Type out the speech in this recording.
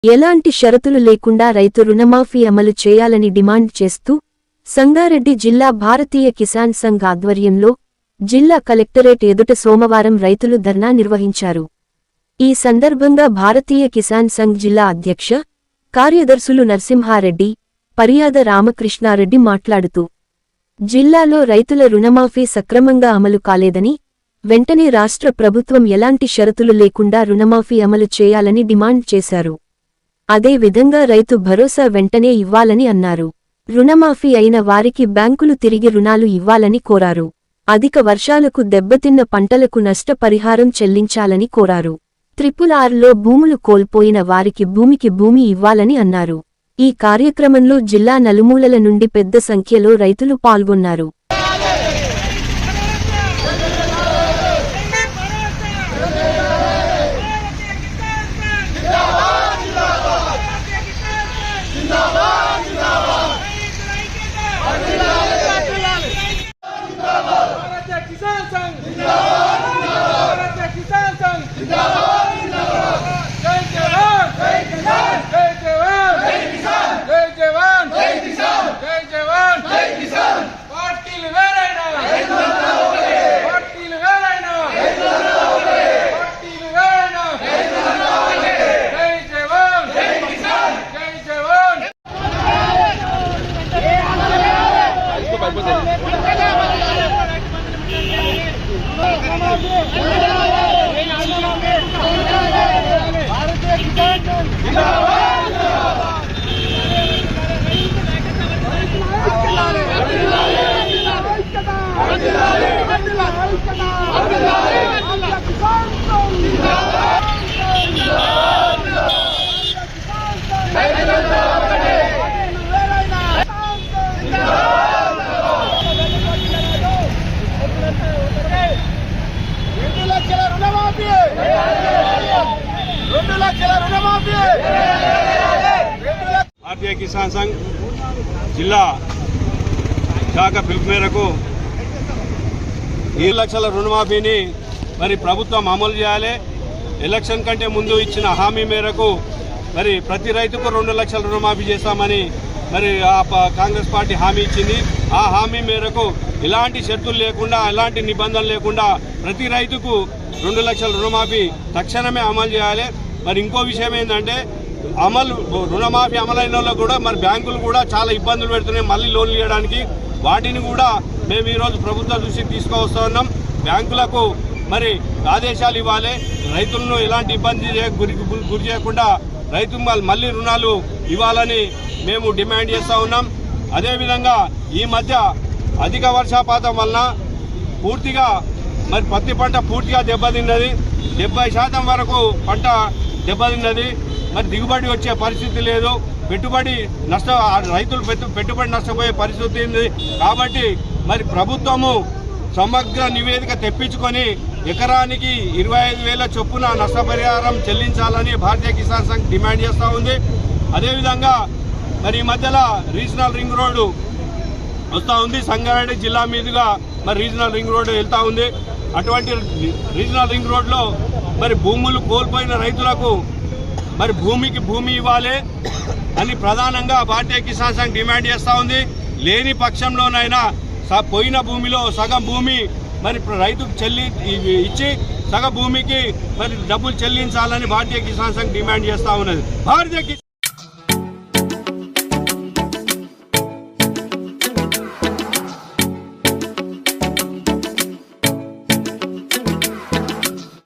ఎలాంటి షరతులు లేకుండా రైతు రుణమాఫీ అమలు చేయాలని డిమాండ్ చేస్తూ సంగారెడ్డి జిల్లా భారతీయ కిసాన్ సంఘ్ ఆధ్వర్యంలో జిల్లా కలెక్టరేట్ ఎదుట సోమవారం రైతులు ధర్నా నిర్వహించారు. ఈ సందర్భంగా భారతీయ కిసాన్ సంఘ్ జిల్లా అధ్యక్ష కార్యదర్శులు నరసింహారెడ్డి, పరియాద రామకృష్ణారెడ్డి మాట్లాడుతూ జిల్లాలో రైతుల రుణమాఫీ సక్రమంగా అమలు కాలేదని, వెంటనే రాష్ట్ర ప్రభుత్వం ఎలాంటి షరతులు లేకుండా రుణమాఫీ అమలు చేయాలని డిమాండ్ చేశారు. అదే విధంగా రైతు భరోసా వెంటనే ఇవ్వాలని అన్నారు. రుణమాఫీ అయిన వారికి బ్యాంకులు తిరిగి రుణాలు ఇవ్వాలని కోరారు. అధిక వర్షాలకు దెబ్బతిన్న పంటలకు నష్టపరిహారం చెల్లించాలని కోరారు. RRRలో భూములు కోల్పోయిన వారికి భూమికి భూమి ఇవ్వాలని అన్నారు. ఈ కార్యక్రమంలో జిల్లా నలుమూలల నుండి పెద్ద సంఖ్యలో రైతులు పాల్గొన్నారు. भारतीय किसान संघ जिला शाख पिలుపు మేరకు 7 లక్షల రుణమాఫీని మరి ప్రభుత్వం అమలు చేయాలి. ఎలక్షన్ కంటే ముందు ఇచ్చిన హామీ మేరకు మరి ప్రతి రైతుకు 2 లక్షల రుణమాఫీ చేస్తామని మరి కాంగ్రెస్ పార్టీ హామీ ఇచ్చింది. ఆ హామీ మేరకు ఎలాంటి షరతులు లేకుండా, ఎలాంటి నిబంధనలు లేకుండా ప్రతి రైతుకు 2 లక్షల రుణమాఫీ తక్షణమే అమలు చేయాలి. మరి ఇంకో విషయం ఏంటంటే రుణమాఫీ అమలైన వాళ్ళకు కూడా మరి బ్యాంకులు కూడా చాలా ఇబ్బందులు పెడుతున్నాయి మళ్ళీ లోన్లు ఇవ్వడానికి. వాటిని కూడా మేము ఈరోజు ప్రభుత్వ దృష్టికి తీసుకువస్తూ ఉన్నాం. బ్యాంకులకు మరి ఆదేశాలు ఇవ్వాలి. రైతులను ఎలాంటి ఇబ్బంది గురి చేయకుండా రైతులు మళ్ళీ రుణాలు ఇవ్వాలని మేము డిమాండ్ చేస్తూ ఉన్నాం. అదేవిధంగా ఈ మధ్య అధిక వర్షపాతం వలన పూర్తిగా మరి పత్తి పంట పూర్తిగా దెబ్బతిన్నది. 70% వరకు పంట దెబ్బతిన్నది. మరి దిగుబడి వచ్చే పరిస్థితి లేదు. రైతులు పెట్టుబడి నష్టపోయే పరిస్థితి ఉంది. కాబట్టి మరి ప్రభుత్వము సమగ్ర నివేదిక తెప్పించుకొని ఎకరానికి 25,000 చొప్పున నష్టపరిహారం చెల్లించాలని భారతీయ కిసాన్ సంఘ్ డిమాండ్ చేస్తూ ఉంది. అదేవిధంగా మరి ఈ మధ్యలో రీజనల్ రింగ్ రోడ్డు వస్తూ ఉంది. సంగారెడ్డి జిల్లా మీదుగా మరి రీజనల్ రింగ్ రోడ్డు వెళ్తూ ఉంది. అటువంటి రీజనల్ రింగ్ రోడ్లో మరి భూములు కోల్పోయిన రైతులకు మరి భూమికి భూమి ఇవ్వాలి అని ప్రధానంగా భారతీయ కిసాన్ సంఘ్ డిమాండ్ చేస్తూ ఉంది. లేని పక్షంలోనైనా పోయిన భూమిలో సగం భూమి మరి రైతుకు ఇచ్చి సగం భూమికి మరి డబ్బులు చెల్లించాలని భారతీయ కిసాన్ సంఘ్ డిమాండ్ చేస్తూ ఉన్నది.